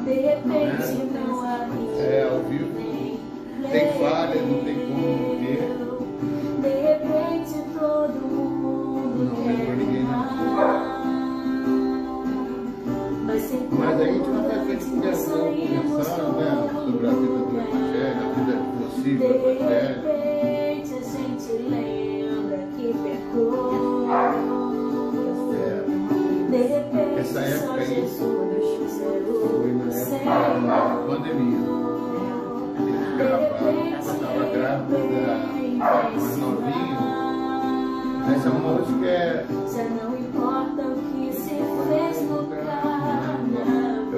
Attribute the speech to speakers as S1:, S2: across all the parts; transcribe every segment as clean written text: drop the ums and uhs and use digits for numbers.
S1: De repente não há
S2: ao vivo tem falha, não tem como ter.
S1: De repente todo mundo
S2: Não entrou ninguém na Mas a gente vai fazer conversando, né, sobre a vida do Evangelho, a vida possível do Evangelho.
S1: De repente a gente lembra que pecou. De repente
S2: Essa época aí
S1: Jesus
S2: foi na época da pandemia. A gente estava grávida, mais novinho. Essa música
S1: já não importa o que se fez no carnaval.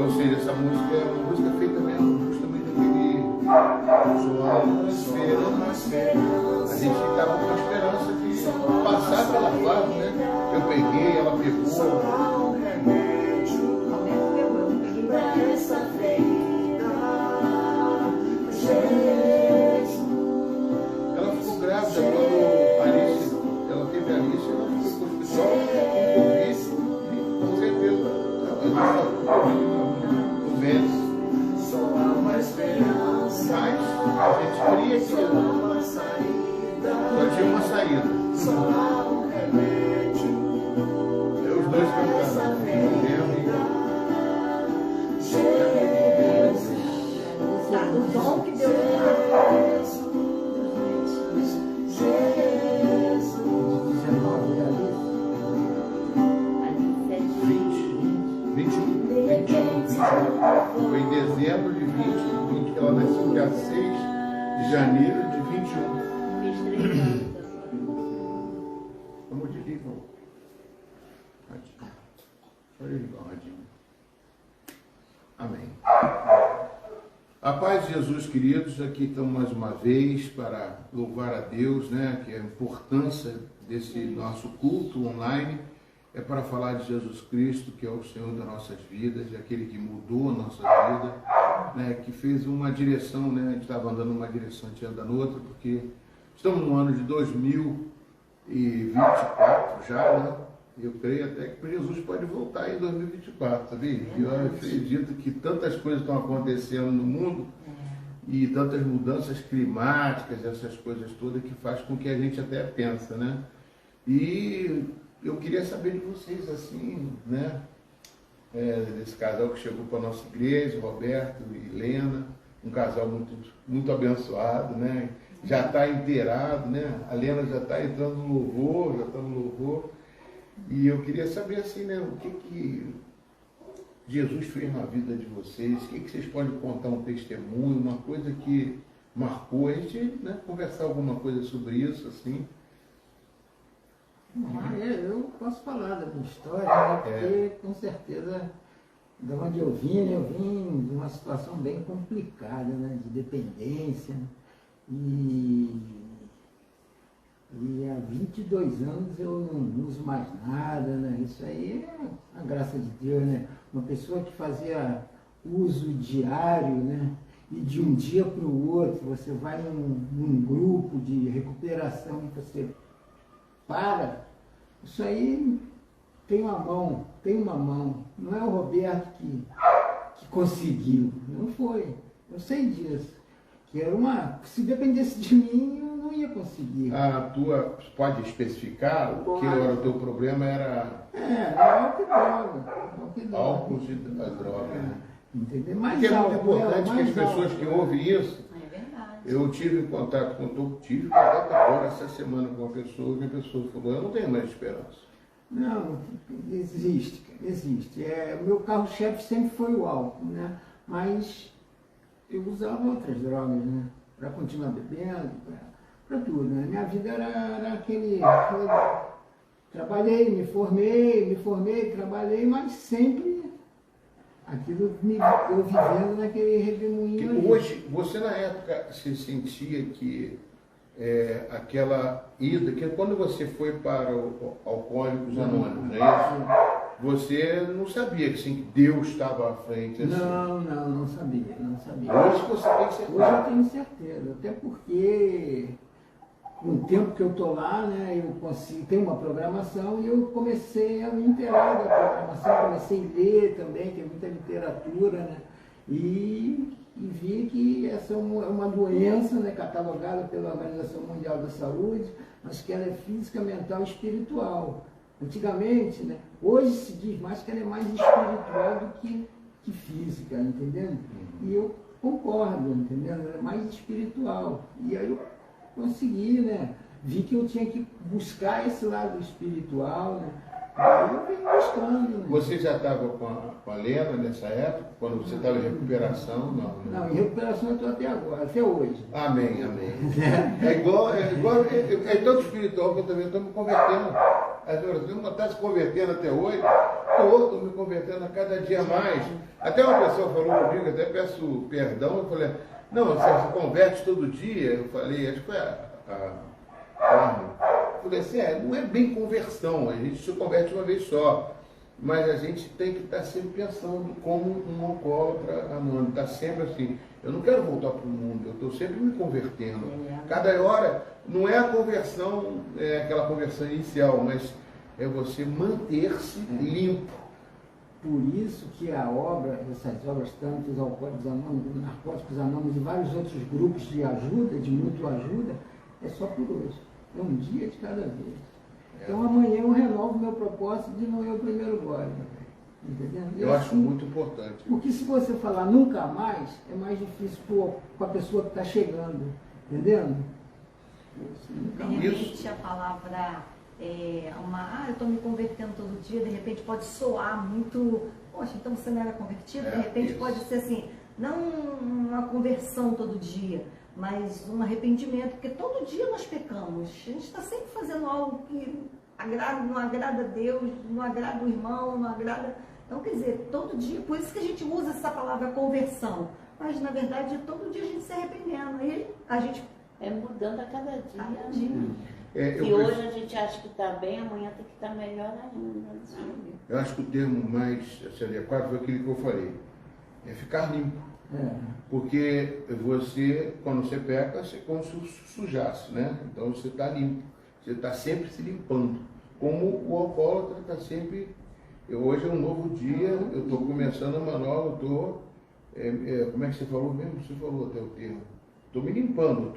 S2: ou seja, essa música é uma música feita mesmo justamente daquele João esperança. A gente estava com a esperança de passar pela fase, né? Eu peguei, ela pegou.
S1: Essa ferida,
S2: Ela ficou grávida quando ela teve a Alice, ela foi para o hospital com Covid, com certeza. Ela no ventre.
S1: só há uma esperança.
S2: Mas a gente queria que só tinha uma saída.
S1: Só há um remédio.
S2: Os dois cantando.
S3: O dom que Deus deu.
S2: 21. Foi em dezembro de 20, que ela nasceu dia 6 de janeiro de 21.
S3: Fiz 3 anos.
S2: Vamos desligar. Olha ele, Radinho. Amém. A paz de Jesus, queridos, aqui estamos mais uma vez para louvar a Deus, né? Que a importância desse nosso culto online é para falar de Jesus Cristo, que é o Senhor das nossas vidas, aquele que mudou a nossa vida, né? Que fez uma direção, né? A gente estava andando numa direção, a gente anda noutra, porque estamos no ano de 2024 já, né? Eu creio até que Jesus pode voltar em 2024, sabia? Eu acredito que tantas coisas estão acontecendo no mundo e tantas mudanças climáticas, essas coisas todas, que faz com que a gente até pensa, né? E eu queria saber de vocês, assim, né? Desse casal que chegou para a nossa igreja, Roberto e Helena, um casal muito abençoado, né? Já está inteirado, né? A Helena já está entrando no louvor, já está no louvor. E eu queria saber assim, né, o que Jesus fez na vida de vocês, o que vocês podem contar, um testemunho, uma coisa que marcou, a gente, né, conversar alguma coisa sobre isso, assim.
S4: Eu posso falar da minha história, né, porque com certeza, de onde eu vim de uma situação bem complicada, né, de dependência, e há 22 anos eu não uso mais nada, né? Isso aí é a graça de Deus, né? Uma pessoa que fazia uso diário, né? E de um dia para o outro, você vai num grupo de recuperação e você para. Isso aí tem uma mão. Não é o Roberto que conseguiu, não foi. Eu sei disso. Que era se dependesse de mim, eu não ia conseguir.
S2: A tua, pode especificar o que era o teu problema? Era
S4: álcool e droga.
S2: Álcool e droga.
S4: Entendeu?
S2: Porque é muito importante que as pessoas que ouvem isso,
S3: É verdade.
S2: eu tive contato agora essa semana com uma pessoa, e a pessoa falou, eu não tenho mais esperança.
S4: Não, existe. O meu carro-chefe sempre foi o álcool, né? Mas eu usava outras drogas, né? Para continuar bebendo, para tudo, né? Minha vida era aquele... Trabalhei, me formei, trabalhei, mas sempre aquilo eu vivendo naquele redemoinho.
S2: Hoje, você na época se sentia que aquela ida, que quando você foi para o Alcoólicos Anônimos, não é isso? Você não sabia que, assim, que Deus estava à frente? Assim.
S4: Não sabia.
S2: Hoje você tem certeza?
S4: Hoje eu tenho certeza, até porque com o tempo que eu estou lá, né, eu consigo, tem uma programação e eu comecei a me inteirar da programação, comecei a ler também, tem muita literatura, né, e vi que essa é uma doença, né, catalogada pela Organização Mundial da Saúde, mas que ela é física, mental e espiritual. Antigamente, né, hoje se diz mais que ela é mais espiritual do que física, entendendo? E eu concordo, entendendo? Ela é mais espiritual. E aí eu consegui, né, vi que eu tinha que buscar esse lado espiritual, né? Aí eu vim buscando. Né?
S2: Você já estava com a Lena nessa época, quando você estava em recuperação?
S4: Não, em recuperação eu estou até agora, até hoje.
S2: Amém, amém. É igual todo espiritual que eu também estou me convertendo. Eu não está se convertendo até hoje, estou me convertendo a cada dia mais. Até uma pessoa falou comigo, até peço perdão, eu falei, não, você se converte todo dia? Eu falei, acho que foi a eu falei assim, não é bem conversão, a gente se converte uma vez só, mas a gente tem que estar sempre pensando como um alcoólatra anônimo, está sempre assim, eu não quero voltar para o mundo, eu estou sempre me convertendo. Cada hora, não é a conversão, aquela conversão inicial, mas é você manter-se limpo.
S4: Por isso que a obra, essas obras, tanto os Alcoólicos Anônimos, Narcóticos Anônimos e vários outros grupos de ajuda, de mútua ajuda, é só por hoje. É um dia de cada vez. Então amanhã eu renovo meu propósito de não ir ao primeiro gole. Entendendo?
S2: Eu acho muito importante.
S4: Porque se você falar nunca mais, é mais difícil para a pessoa que está chegando. Entendendo?
S3: De repente a palavra eu estou me convertendo todo dia, de repente pode soar muito, poxa, então você não era convertido, de repente pode ser assim, não uma conversão todo dia, mas um arrependimento, porque todo dia nós pecamos, a gente está sempre fazendo algo que não agrada a Deus, não agrada o irmão, não agrada... Então, quer dizer, todo dia, por isso que a gente usa essa palavra conversão, mas na verdade todo dia a gente se arrependendo, aí a gente...
S1: É mudando a cada dia.
S3: Cada dia.
S1: E hoje a gente acha que está bem, amanhã tem que estar melhor ainda.
S2: Eu acho que o termo mais adequado foi aquele que eu falei, é ficar limpo. Porque você, quando você peca, você como se sujasse, né? Então você está limpo, você está sempre se limpando. Como o alcoólatra está sempre... Hoje é um novo dia, eu estou começando uma nova, como é que você falou mesmo? Você falou até o termo. Estou me limpando,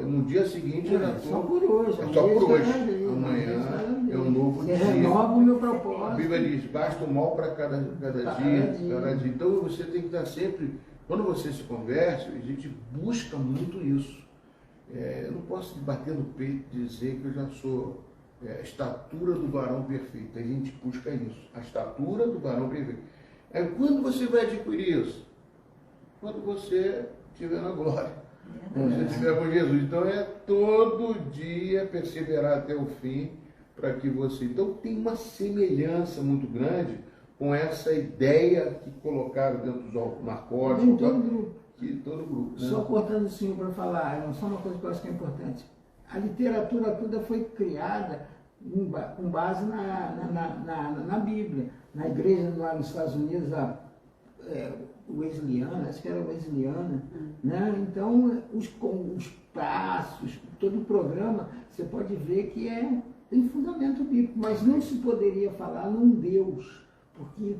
S2: no dia seguinte eu já estou...
S4: Só por hoje.
S2: É só por hoje. Amanhã é um novo dia.
S4: Renova o meu propósito.
S2: A Bíblia diz, basta o mal para cada dia. Então você tem que estar sempre... Quando você se converte, a gente busca muito isso. Eu não posso bater no peito e dizer que eu já sou a estatura do varão perfeito. A gente busca isso, a estatura do varão perfeito. Quando você vai adquirir isso? Quando você estiver na glória. Quando você estiver com Jesus. Então todo dia perseverar até o fim para que você... Então tem uma semelhança muito grande com essa ideia que colocaram dentro do narcótico.
S4: Em todo grupo.
S2: Todo grupo, né?
S4: Só cortando o senhor para falar, só uma coisa que eu acho que é importante. A literatura toda foi criada com base na Bíblia. Na igreja lá nos Estados Unidos, wesleyana, acho que era wesleyana, né? Então os passos, todo o programa, você pode ver que tem fundamento bíblico, mas não se poderia falar num Deus. Porque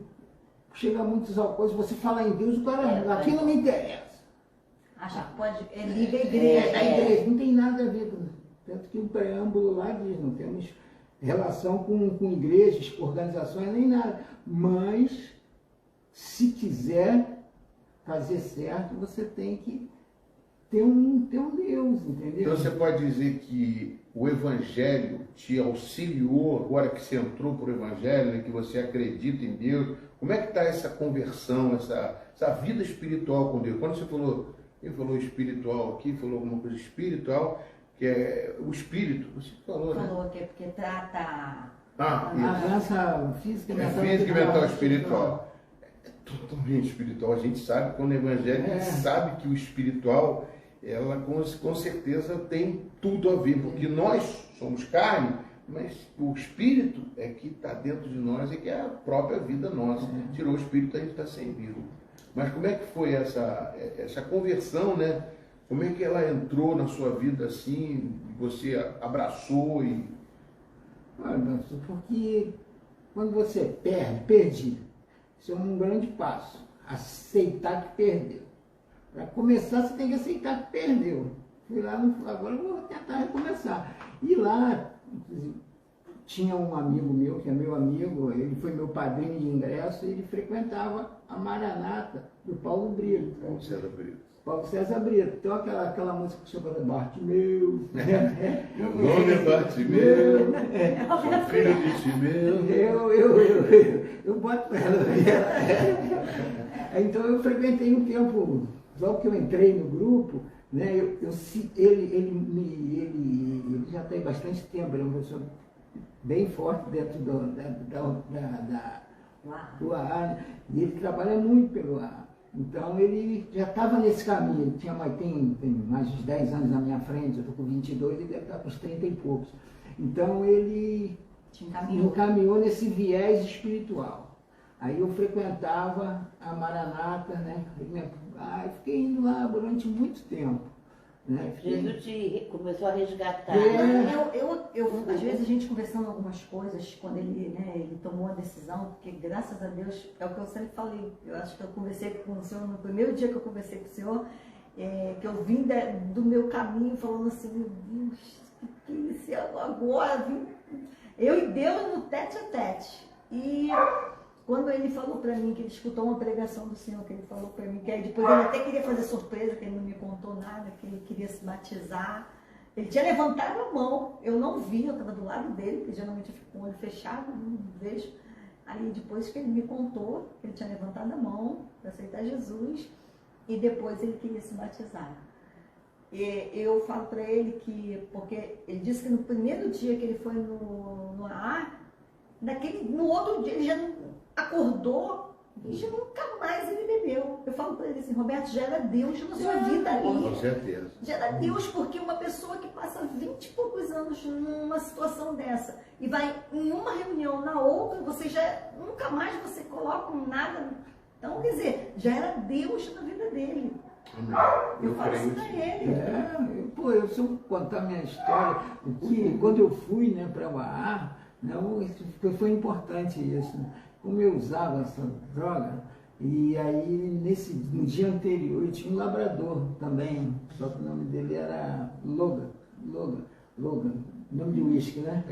S4: chega muitos alcoólicos, você fala em Deus, o cara, aqui não me interessa.
S3: Acha que pode, liga a igreja.
S4: A igreja não tem nada a ver com... Tanto que o preâmbulo lá diz, não temos relação com igrejas, organizações, nem nada. Mas, se quiser fazer certo, você tem que ter um Deus, entendeu?
S2: Então você pode dizer que o Evangelho te auxiliou, agora que você entrou para o Evangelho, né, que você acredita em Deus. Como é que está essa conversão, essa vida espiritual com Deus? Quando você falou, ele falou espiritual aqui, falou alguma coisa espiritual, que é o espírito, você falou, né?
S3: Falou que é porque trata...
S4: A raça física,
S2: mental, espiritual. É totalmente espiritual. A gente sabe, quando o Evangelho, a gente sabe que o espiritual, ela com certeza tem tudo a ver, porque nós somos carne, mas o espírito é que está dentro de nós e que é a própria vida nossa. Tirou o espírito, a gente está sem vida. Mas como é que foi essa conversão, né? Como é que ela entrou na sua vida assim, você abraçou e...
S4: Porque quando você perdi, isso é um grande passo. aceitar que perdeu. Para começar, você tem que aceitar que perdeu. Fui lá, agora eu vou tentar recomeçar. E lá, tinha um amigo meu, que é meu amigo, ele foi meu padrinho de ingresso, e ele frequentava a Maranata do Paulo Brito.
S2: Paulo César Brito.
S4: Paulo César Brito. Então aquela música que chama Bartimeu.
S2: Meu nome é Bartimeu, sou filho de Timeu.
S4: Eu boto ela. Então eu frequentei um tempo, logo que eu entrei no grupo, né, ele já tem bastante tempo, ele é uma pessoa bem forte dentro do AA, e ele trabalha muito pelo AA. Então ele já estava nesse caminho, ele tem mais de 10 anos na minha frente, eu estou com 22, ele deve estar com uns 30 e poucos. Então ele me encaminhou nesse viés espiritual. Aí eu frequentava a Maranata, né? Eu fiquei indo lá durante muito tempo. Né?
S5: Jesus começou a resgatar.
S3: Às vezes a gente conversando algumas coisas, quando ele tomou a decisão, porque graças a Deus, é o que eu sempre falei, eu acho que eu conversei com o senhor, no primeiro dia que eu conversei com o senhor, que eu vim do meu caminho falando assim, meu Deus, que iniciando agora, viu? Eu e Deus no tete a tete. E quando ele falou para mim que ele escutou uma pregação do Senhor, que ele falou para mim, que aí depois ele até queria fazer surpresa, que ele não me contou nada, que ele queria se batizar. Ele tinha levantado a mão, eu não vi, eu estava do lado dele, porque geralmente eu fico com o olho fechado, não vejo. Aí depois que ele me contou, que ele tinha levantado a mão para aceitar Jesus, e depois ele queria se batizar. E eu falo para ele que, porque ele disse que no primeiro dia que ele foi no AA, no outro dia ele já não acordou e já nunca mais ele bebeu. Eu falo para ele assim, Roberto, já era Deus na sua vida ali.
S2: Com certeza.
S3: Já era Deus, porque uma pessoa que passa 20 e poucos anos numa situação dessa e vai em uma reunião, na outra, você já nunca mais você coloca nada. Então, quer dizer, já era Deus na vida dele. Eu falo isso pra ele.
S4: Se eu contar minha história, quando eu fui, né, para o AA, foi importante isso. Como eu usava essa droga, e aí no dia anterior eu tinha um labrador também, só que o nome dele era Logan, nome de uísque, né?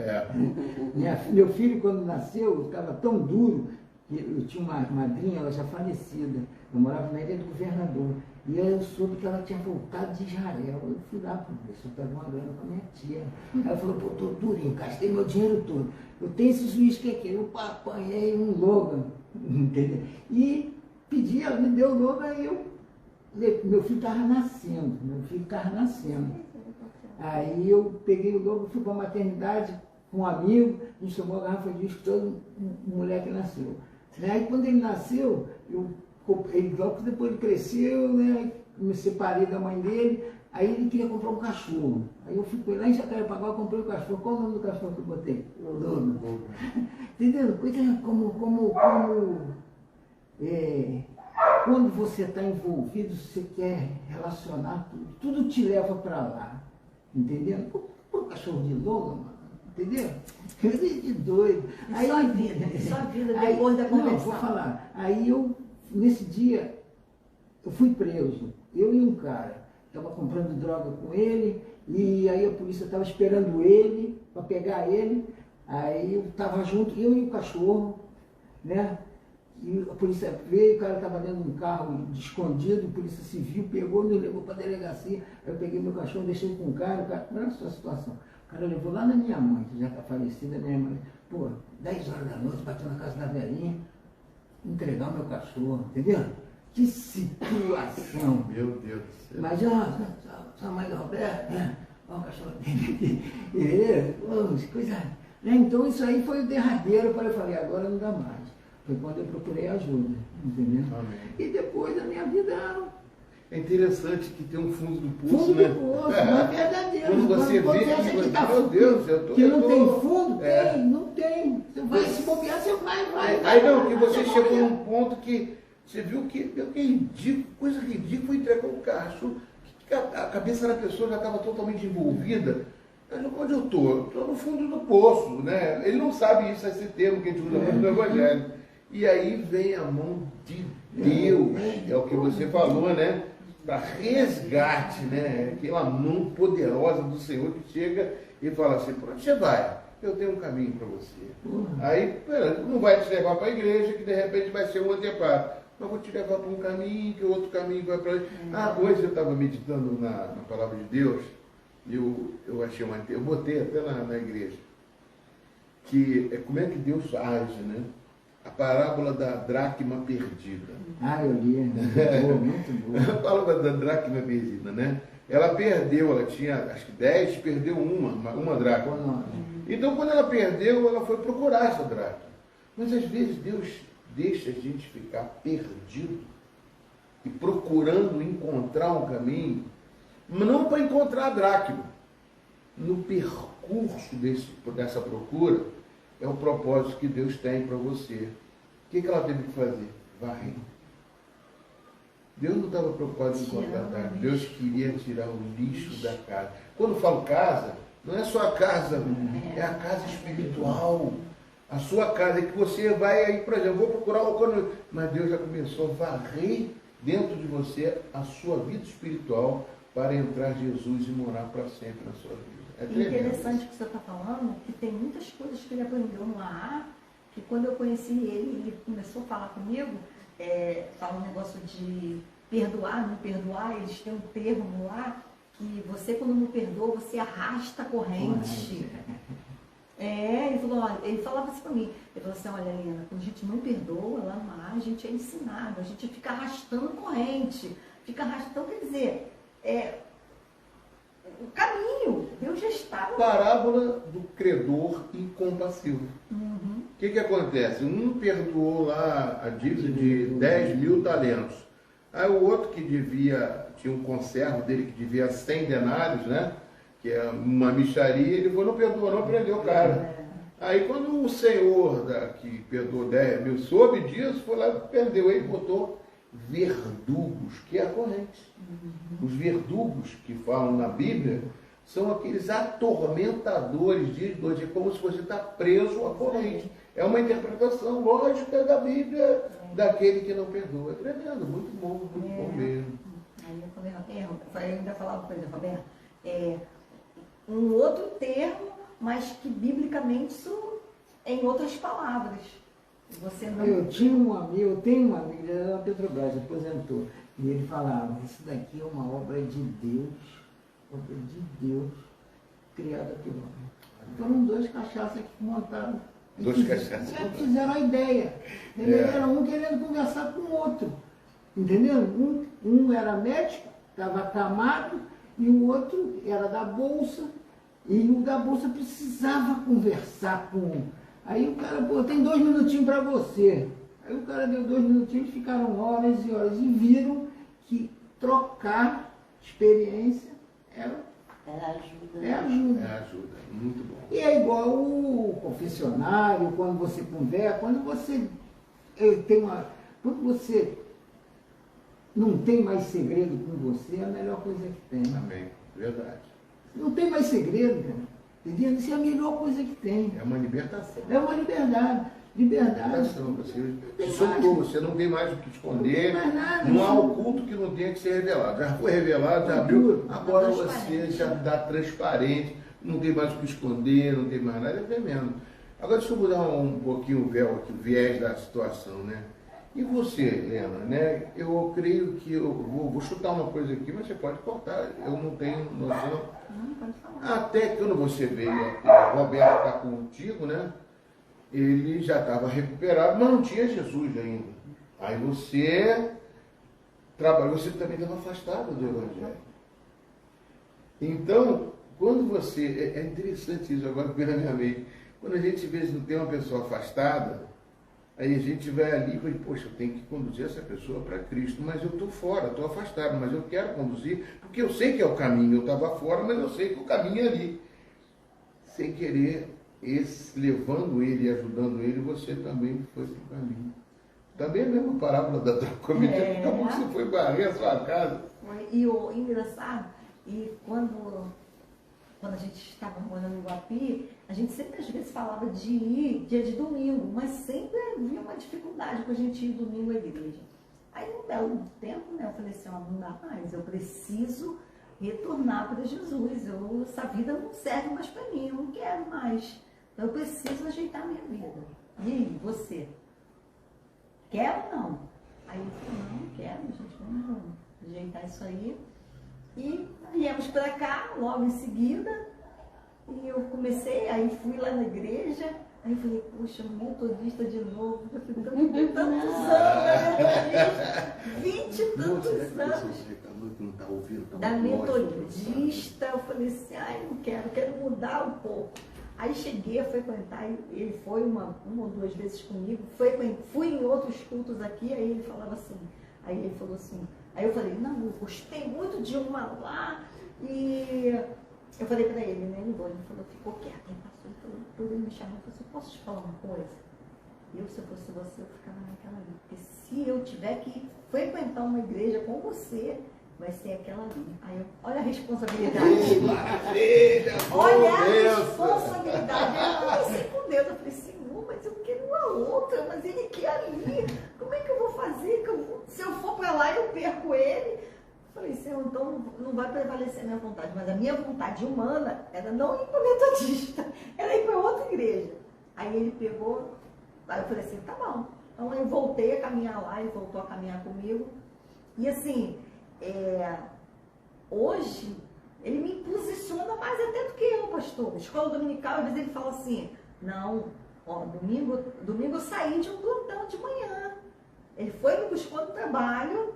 S4: Meu filho, quando nasceu, estava tão duro, que eu tinha uma madrinha, ela já falecida, eu morava na Ilha do Governador, e aí eu soube que ela tinha voltado de Israel. Eu fui lá para ver se eu estava uma grana com a minha tia. Ela falou, pô, tô durinho, gastei meu dinheiro todo. Eu tenho esses uísques aqui. Eu apanhei um Logan, entendeu? E pedi, ela me deu o Logan e meu filho estava nascendo. Aí eu peguei o Logan, fui para a maternidade com um amigo, a gente tomou a garrafa de uísque, todo o moleque nasceu. Aí quando ele nasceu, logo depois ele cresceu, né, me separei da mãe dele, aí ele queria comprar um cachorro. Aí eu fui lá em Jacarepaguá, comprei o cachorro. Qual o nome do cachorro que eu botei? Logan. Entendeu? Coisa quando você está envolvido, você quer relacionar tudo te leva para lá. Entendeu? Por cachorro de Logan, mano. Entendeu? Coisa de doido.
S3: Aí, só a vida depois da conversão. Não,
S4: vou falar. Aí nesse dia, eu fui preso. Eu e um cara. Estava comprando droga com ele, e aí a polícia estava esperando ele, para pegar ele. Aí eu estava junto, eu e o cachorro, né? E a polícia veio, o cara estava dentro de um carro escondido, a polícia civil pegou, me levou para a delegacia. Eu peguei meu cachorro, deixei com o cara, olha a sua situação. O cara levou lá na minha mãe, que já está falecida, minha mãe. Pô, 10 horas da noite, bateu na casa da velhinha, entregar o meu cachorro, entendeu? Que situação!
S2: Meu Deus do céu.
S4: Mas, sua mãe do Roberto, né? Olha o cachorro dele aqui. Coisa. Então isso aí foi o derradeiro, eu falei, agora não dá mais. Foi quando eu procurei ajuda, entendeu?
S2: Amém.
S4: E depois a minha vida...
S2: É interessante que tem um fundo do poço,
S4: fundo
S2: né?
S4: do poço, mas é verdadeiro.
S2: Quando você vê
S4: meu Deus, que não tem fundo, não tem. Você vai se bobear, você vai.
S2: Aí não, que você chegou num ponto que você viu que ridículo, coisa ridícula, foi entregar um cachorro, que a cabeça da pessoa já estava totalmente envolvida. Onde eu estou? Estou no fundo do poço, né? Ele não sabe isso, esse termo que a gente usa muito no Evangelho. E aí vem a mão de Deus, é o que você falou, né? Para resgate, né? Aquela mão poderosa do Senhor que chega e fala assim, para onde você vai? Eu tenho um caminho para você. Aí, não vai te levar para a igreja, que de repente vai ser um anteparo. Mas vou te levar para um caminho, que o outro caminho vai para... Hoje eu estava meditando na palavra de Deus, e eu achei eu botei até na igreja, que é como é que Deus age, né? A parábola da dracma perdida.
S4: Eu li, muito boa.
S2: A parábola da dracma perdida, né? Ela perdeu, ela tinha acho que 10, perdeu uma dracma. Então quando ela perdeu, ela foi procurar essa dracma. Mas às vezes Deus deixa a gente ficar perdido e procurando encontrar um caminho, não para encontrar a dracma. No percurso dessa procura, é o propósito que Deus tem para você. O que ela teve que fazer? Varrer. Deus não estava preocupado em encontrar a dracma. Deus queria tirar o lixo da casa. Quando eu falo casa, não é só a casa, é a casa espiritual. A sua casa é que você vai aí, por exemplo, vou procurar o... Mas Deus já começou a varrer dentro de você a sua vida espiritual para entrar Jesus e morar para sempre na sua vida. É
S3: interessante que você está falando, que tem muitas coisas que ele aprendeu no AA, que quando eu conheci ele começou a falar comigo, fala um negócio de perdoar, não perdoar, eles têm um termo lá, que você quando não perdoa, você arrasta a corrente. Ele falava assim para mim, ele falou assim, olha Helena, quando a gente não perdoa lá no AA, a gente é ensinado, a gente fica arrastando corrente, então quer dizer, o caminho, Deus já estava.
S2: Parábola do credor incompassivo. O que acontece? Um perdoou lá a dívida de 10 mil talentos. Aí o outro que tinha um conservo dele que devia 100 denários, né? Que é uma mixaria, ele falou, não perdoou, não prendeu o cara. Aí quando o senhor que perdoou 10 mil soube disso, foi lá e prendeu ele, botou verdugos, que é a corrente. Os verdugos que falam na Bíblia são aqueles atormentadores de noite, é como se você está preso à corrente. É uma interpretação lógica da Bíblia daquele que não perdoa. É tremendo, muito bom mesmo.
S3: Aí eu ainda falava para ele, Roberto, um outro termo, mas que biblicamente isso é em outras palavras. Você não...
S4: Eu tenho um amigo, ele era da Petrobras, aposentou, e ele falava, isso daqui é uma obra de Deus, criada pelo homem. Foram 2 cachaças que montaram.
S2: 2 cachaças.
S4: Fizeram a ideia. Era um querendo conversar com o outro. Entendeu? Um era médico, estava acamado, e o outro era da Bolsa, e o da Bolsa precisava conversar com... Aí o cara, tem 2 minutinhos para você. Aí o cara deu 2 minutinhos, ficaram horas e horas, e viram que trocar experiência
S5: ajuda.
S4: É
S2: ajuda, muito bom.
S4: E é igual o confessionário, quando você conversa, quando você não tem mais segredo com você, é a melhor coisa que tem.
S2: Amém, verdade.
S4: Não tem mais segredo, cara. Entendeu? Isso é a melhor coisa que tem.
S2: É uma libertação.
S4: É uma liberdade. Liberdade.
S2: Você soltou, você não tem mais o que esconder.
S4: Não tem mais nada.
S2: Não há oculto que não tenha que ser revelado. Já foi revelado, já abriu. Agora você já está transparente, não tem mais o que esconder, não tem mais nada, é tremendo. Agora deixa eu mudar um pouquinho o véu aqui, o viés da situação, né? E você, Helena, né? Eu creio que eu vou chutar uma coisa aqui, mas você pode cortar, eu não tenho noção.
S3: Não, pode falar.
S2: Até que quando você veio aqui, o Roberto está contigo, né? Ele já estava recuperado, mas não tinha Jesus ainda. Aí você trabalhou, você também estava afastado do Evangelho. Então, quando você... É interessante isso agora que vem na minha mente. Quando a gente vê que não tem uma pessoa afastada, aí a gente vai ali e fala, poxa, eu tenho que conduzir essa pessoa para Cristo, mas eu estou fora, estou afastado, mas eu quero conduzir, porque eu sei que é o caminho, eu estava fora, mas eu sei que o caminho é ali. Sem querer, levando ele e ajudando ele, você também foi para o caminho. Também é a mesma parábola da comitê, acabou que você foi varrer a sua casa.
S3: E o engraçado, e quando quando a gente estava morando em Guapi, a gente sempre às vezes falava de ir dia de domingo, mas sempre havia uma dificuldade para a gente ir domingo à igreja. Aí, num belo tempo, né, eu falei assim, ó, não dá mais, eu preciso retornar para Jesus, essa vida não serve mais para mim, eu não quero mais. Então, eu preciso ajeitar a minha vida. E aí, você? Quer ou não? Aí eu falei, não quero, gente, vamos ajeitar isso aí. E viemos para cá, logo em seguida, e eu comecei, aí fui lá na igreja, aí falei, poxa, metodista de novo, já fui tantos anos na metodista, 20 e tantos anos
S2: não tá ouvindo, tá
S3: da metodista, eu falei assim, ai, não quero mudar um pouco. Aí cheguei a frequentar, ele foi uma ou duas vezes comigo, fui em outros cultos aqui, aí ele falava assim, aí ele falou assim, aí eu falei, não, eu gostei muito de uma lá, e eu falei pra ele, né, ele falou, ficou quieto, aí passou, ele me chamou e falou assim, posso te falar uma coisa? Eu, se eu fosse você, eu ficava naquela ali, porque se eu tiver que frequentar uma igreja com você, vai ser aquela ali. Aí eu, olha a responsabilidade.
S2: Maravilha!
S3: Olha a responsabilidade. Eu comecei com Deus. Eu falei, Senhor, mas eu quero uma outra, mas ele quer ali. Como é que eu vou fazer? Se eu for para lá, eu perco ele. Eu falei, Senhor, então não vai prevalecer a minha vontade. Mas a minha vontade humana era não ir para o metodista, era ir para outra igreja. Aí ele pegou, aí eu falei assim, tá bom. Então eu voltei a caminhar lá, ele voltou a caminhar comigo. E assim, hoje, ele me posiciona mais até do que eu, pastor. Escola dominical, às vezes ele fala assim, não, ó, domingo eu saí de um plantão de manhã. Ele foi me buscou no trabalho,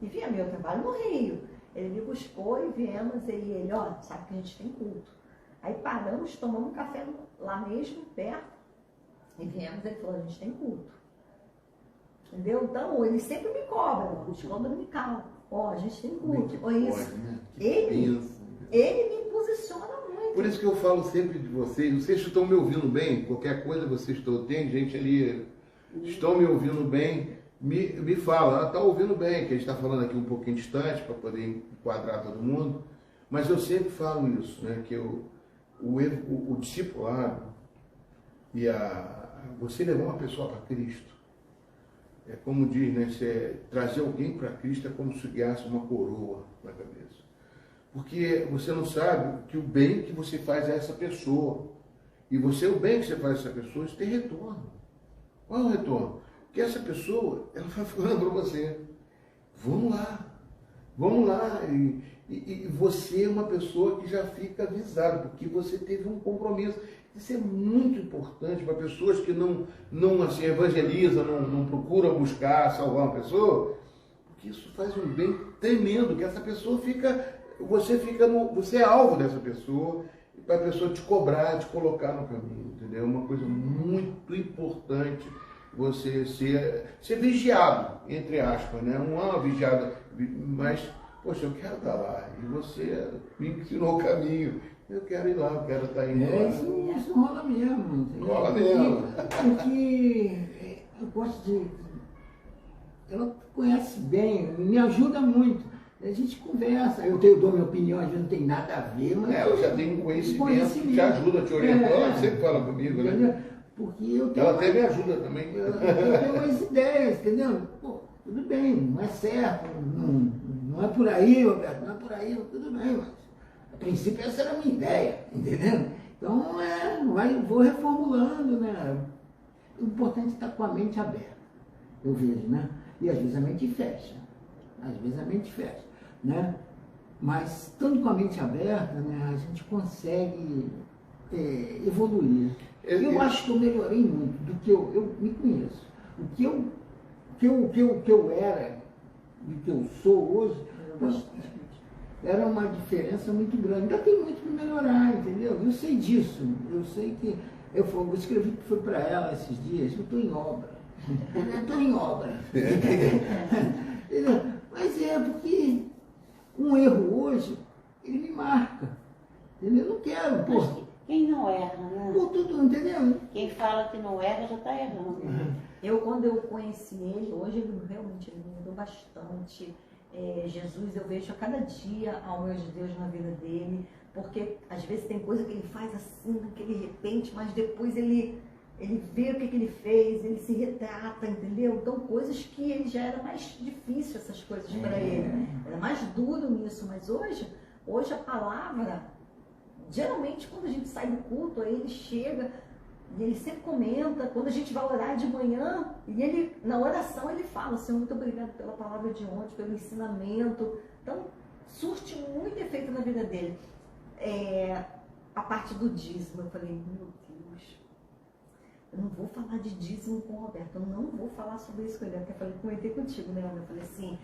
S3: e vinha meu trabalho no Rio. Ele me buscou e viemos, e ele, ó, sabe que a gente tem culto. Aí paramos, tomamos um café lá mesmo, perto, e viemos, ele falou, a gente tem culto. Entendeu? Então, ele sempre me cobra, ó, escola dominical. Ó, a gente tem culto. Ó, isso.
S2: Né?
S3: Ele me posiciona muito.
S2: Por isso que eu falo sempre de vocês estão me ouvindo bem, qualquer coisa vocês estão, tem gente ali, estão me ouvindo bem, me fala, está ouvindo bem, que a gente está falando aqui um pouquinho distante para poder enquadrar todo mundo, mas eu sempre falo isso, né, que o discipulado e você levar uma pessoa para Cristo, é como diz, né, trazer alguém para Cristo é como se guiasse uma coroa na cabeça. Porque você não sabe que o bem que você faz a essa pessoa. E o bem que você faz a essa pessoa, isso tem retorno. Qual é o retorno? Porque essa pessoa, ela vai falando para você, vamos lá. E você é uma pessoa que já fica avisada, porque você teve um compromisso. Isso é muito importante para pessoas que não assim, evangelizam, não procuram buscar salvar uma pessoa, porque isso faz um bem tremendo, que essa pessoa você é alvo dessa pessoa, para a pessoa te cobrar, te colocar no caminho, entendeu? É uma coisa muito importante você ser vigiado, entre aspas, né? Não é uma vigiada, mas, poxa, eu quero estar lá, e você me ensinou o caminho. Eu quero ir lá, eu quero estar indo lá.
S4: Isso rola mesmo. Entendeu?
S2: Rola mesmo.
S4: Porque eu gosto de... Ela conhece bem, me ajuda muito. A gente conversa, eu dou minha opinião, a gente não tem nada a ver, mas...
S2: Ela já tem um conhecimento, te ajuda, te orienta, ela sempre fala comigo, né?
S4: Porque eu tenho...
S2: Ela até me ajuda também.
S4: Eu tenho umas ideias, entendeu? Pô, tudo bem, não é certo, não é por aí, Roberto, não é por aí, tudo bem, mas... A princípio essa era a minha ideia, entendeu? Então, vou reformulando, né? O importante é estar com a mente aberta, eu vejo, né? E às vezes a mente fecha, né? Mas, estando com a mente aberta, né, a gente consegue evoluir. Eu acho que eu melhorei muito do que eu me conheço. O que eu era, do que eu sou hoje, era uma diferença muito grande. Ainda tem muito para melhorar, entendeu? Eu sei disso. Eu sei que... Eu escrevi que foi para ela esses dias. Eu estou em obra. Entendeu? Mas porque um erro hoje, ele me marca. Entendeu? Eu não quero, pô.
S5: Quem não erra, né?
S4: Pô, tudo, entendeu?
S5: Quem fala que não erra já está errando.
S3: Quando eu conheci ele, hoje ele realmente me mudou bastante. Jesus, eu vejo a cada dia a obra de Deus na vida dele, porque às vezes tem coisa que ele faz assim, naquele repente, mas depois ele vê o que ele fez, ele se retrata, entendeu? Então, coisas que ele já era mais difícil, essas coisas para ele. Era mais duro nisso, mas hoje a palavra, geralmente quando a gente sai do culto, aí ele chega e ele sempre comenta, quando a gente vai orar de manhã, e ele, na oração, ele fala, Senhor, muito obrigado pela palavra de ontem, pelo ensinamento. Então, surte muito efeito na vida dele. A parte do dízimo, eu falei, meu Deus, eu não vou falar de dízimo com o Roberto, eu não vou falar sobre isso com ele, porque eu comentei contigo, né? Eu falei assim,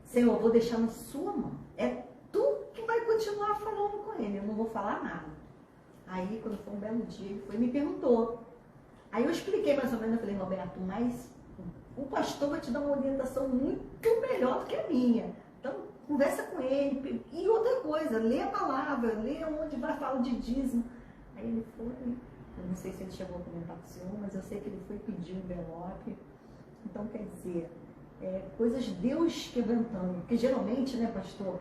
S3: Senhor, eu vou deixar na sua mão, é tu que vai continuar falando com ele, eu não vou falar nada. Aí, quando foi um belo dia, ele foi e me perguntou. Aí eu expliquei mais ou menos, eu falei, Roberto, mas o pastor vai te dar uma orientação muito melhor do que a minha. Então, conversa com ele. E outra coisa, lê a palavra, lê onde vai falar de dízimo. Aí ele foi, eu não sei se ele chegou a comentar com o senhor, mas eu sei que ele foi pedir um envelope. Então, quer dizer, coisas Deus quebrantando. Porque geralmente, né, pastor,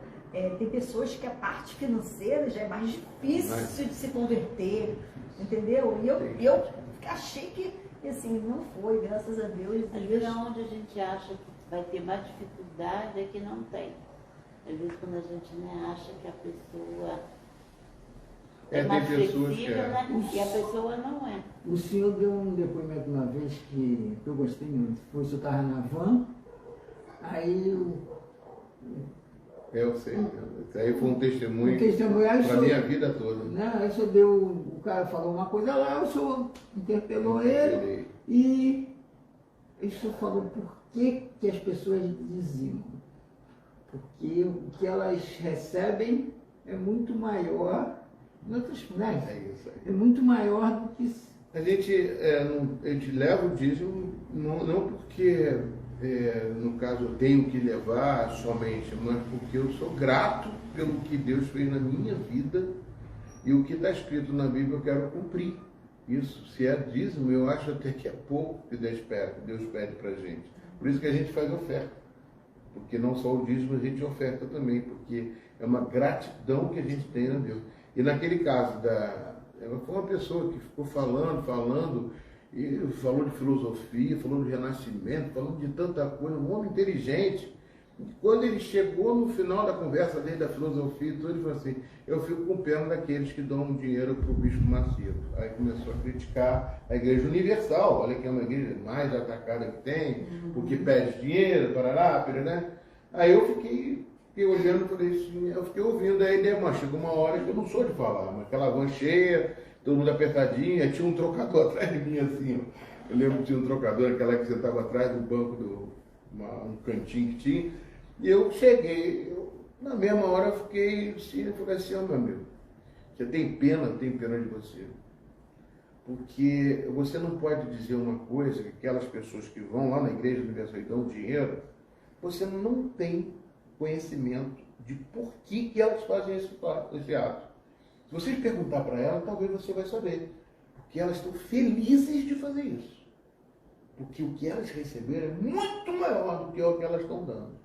S3: tem pessoas que a parte financeira já é mais difícil de se converter, entendeu? E eu achei que, assim, não foi, graças a Deus.
S5: Às vezes onde a gente acha que vai ter mais dificuldade é que não tem. Às vezes quando a gente, né, acha que a pessoa é mais flexível, né? E a pessoa não é.
S4: O senhor deu um depoimento uma vez que eu gostei muito. Foi, o senhor estava na van, aí
S2: Eu sei. Isso aí foi um testemunho para a minha vida toda.
S4: Né? Aí o senhor deu, o cara falou uma coisa lá, o senhor interpelou ele e o senhor falou por que as pessoas dizimam. Porque o que elas recebem é muito maior, né? É muito maior do que...
S2: A gente leva o dízimo não porque, no caso, eu tenho que levar somente, mas porque eu sou grato pelo que Deus fez na minha vida e o que está escrito na Bíblia eu quero cumprir. Isso, se é dízimo, eu acho até que é pouco que Deus pede para a gente. Por isso que a gente faz oferta. Porque não só o dízimo a gente oferta também, porque é uma gratidão que a gente tem a Deus. E naquele caso, foi uma pessoa que ficou falando, e falou de filosofia, falou de renascimento, falou de tanta coisa, um homem inteligente. E quando ele chegou no final da conversa dele, da filosofia e tudo, ele falou assim, eu fico com pena daqueles que dão dinheiro para o Bispo Macedo. Aí começou a criticar a Igreja Universal, olha que é uma igreja mais atacada que tem, porque pede dinheiro, parará, né? Aí eu fiquei olhando e falei assim, eu fiquei ouvindo, aí chegou uma hora que eu não sou de falar, mas aquela van cheia, todo mundo apertadinho, aí tinha um trocador atrás de mim assim, ó. Eu lembro que tinha um trocador, aquela que sentava atrás do banco, um cantinho que tinha, e eu cheguei, na mesma hora eu fiquei assim, eu falei assim, meu amigo, você tem pena de você. Porque você não pode dizer uma coisa, que aquelas pessoas que vão lá na Igreja Universal e dão dinheiro, você não tem conhecimento de por que elas fazem esse ato. Se você perguntar para elas, talvez você vai saber. Porque elas estão felizes de fazer isso. Porque o que elas receberam é muito maior do que o que elas estão dando.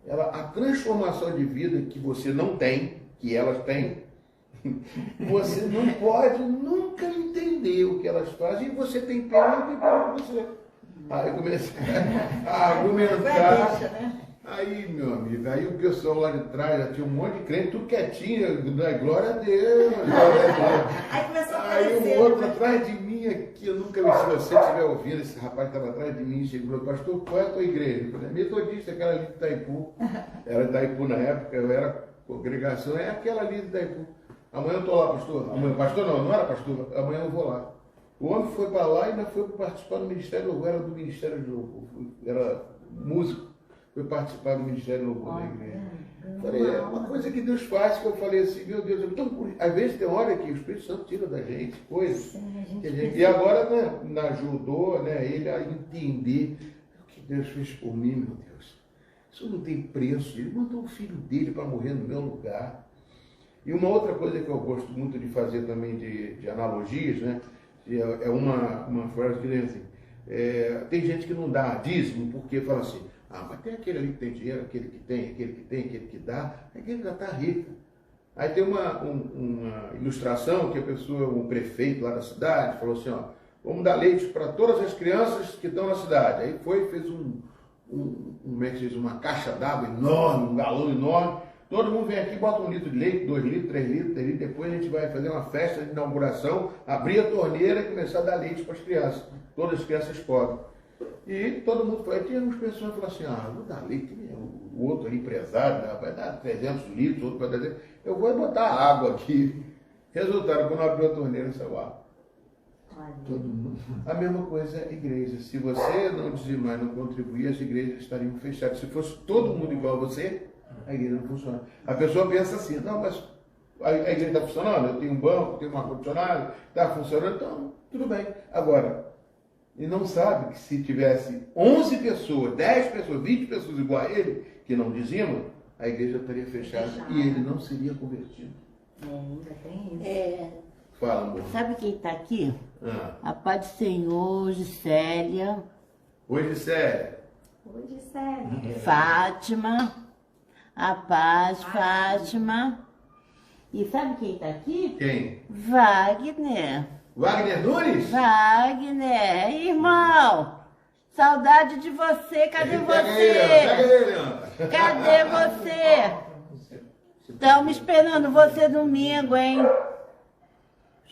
S2: A transformação de vida que você não tem, que elas têm, você não pode nunca entender o que elas fazem e você tem pena de você. Aí eu comecei a argumentar. Aí, meu amigo, aí o pessoal lá de trás já tinha um monte de crente, tudo quietinho, glória a Deus, glória a Deus.
S3: Aí começou a
S2: Aí
S3: aparecer,
S2: o outro atrás de mim aqui, eu nunca vi, se você estiver ouvindo, esse rapaz estava atrás de mim e chegou, pastor, qual é a tua igreja? Eu falei, metodista, aquela ali de Itaipu. Era de Itaipu na época, eu era congregação, é aquela ali de Itaipu. Amanhã eu estou lá, pastor. Amanhã, pastor não era pastor, amanhã eu vou lá. O homem foi para lá e ainda foi participar do Ministério Louvor, era do Ministério de Louvor, era músico. Foi participar do Ministério Louvor da igreja. Falei, é uma coisa que Deus faz, que eu falei assim, meu Deus, então, às vezes tem hora que o Espírito Santo tira da gente coisas. E agora, né, ajudou, né, ele a entender o que Deus fez por mim, meu Deus. Isso não tem preço. Ele mandou o filho dele para morrer no meu lugar. E uma outra coisa que eu gosto muito de fazer também de analogias, né, é uma frase que diz assim, tem gente que não dá dízimo porque fala assim, mas tem aquele ali que tem dinheiro, aquele que tem, aquele que dá, aquele já está rico. Aí tem uma ilustração que a pessoa, o prefeito lá da cidade, falou assim, ó, vamos dar leite para todas as crianças que estão na cidade. Aí fez como é que se diz, uma caixa d'água enorme, um galão enorme. Todo mundo vem aqui, bota 1 litro de leite, 2 litros, 3 litros, 3 litros. Depois a gente vai fazer uma festa de inauguração, abrir a torneira e começar a dar leite para as crianças. Todas as crianças pobres. E todo mundo foi. Aí tinha umas pessoas que falaram assim, vou dar leite. O outro ali, empresário, vai dar 300 litros, outro vai dar 300. Eu vou botar água aqui. Resultado, quando abriu a torneira, saiu água.
S4: Todo mundo.
S2: A mesma coisa é a igreja. Se você não dizimar, não contribuir, as igrejas estariam fechadas. Se fosse todo mundo igual a você, a igreja não funciona. A pessoa pensa assim, não, mas a igreja está funcionando, eu tenho um banco, tenho um ar-condicionado, está funcionando, então tudo bem. Agora, ele não sabe que se tivesse 11 pessoas, 10 pessoas, 20 pessoas igual a ele, que não dizimam, a igreja estaria fechada e ele não seria convertido.
S3: Ainda tem isso.
S2: Fala, amor.
S5: Sabe quem está aqui? A paz do Senhor, Gisélia.
S2: Oi, Gisélia.
S3: Hoje, sério.
S5: Fátima. A paz, Fátima. E sabe quem está aqui?
S2: Quem?
S5: Wagner.
S2: Wagner Nunes?
S5: Wagner, irmão. Saudade de você, cadê
S2: Pega ele, Leandro.
S5: Cadê você? Estamos esperando você domingo, hein?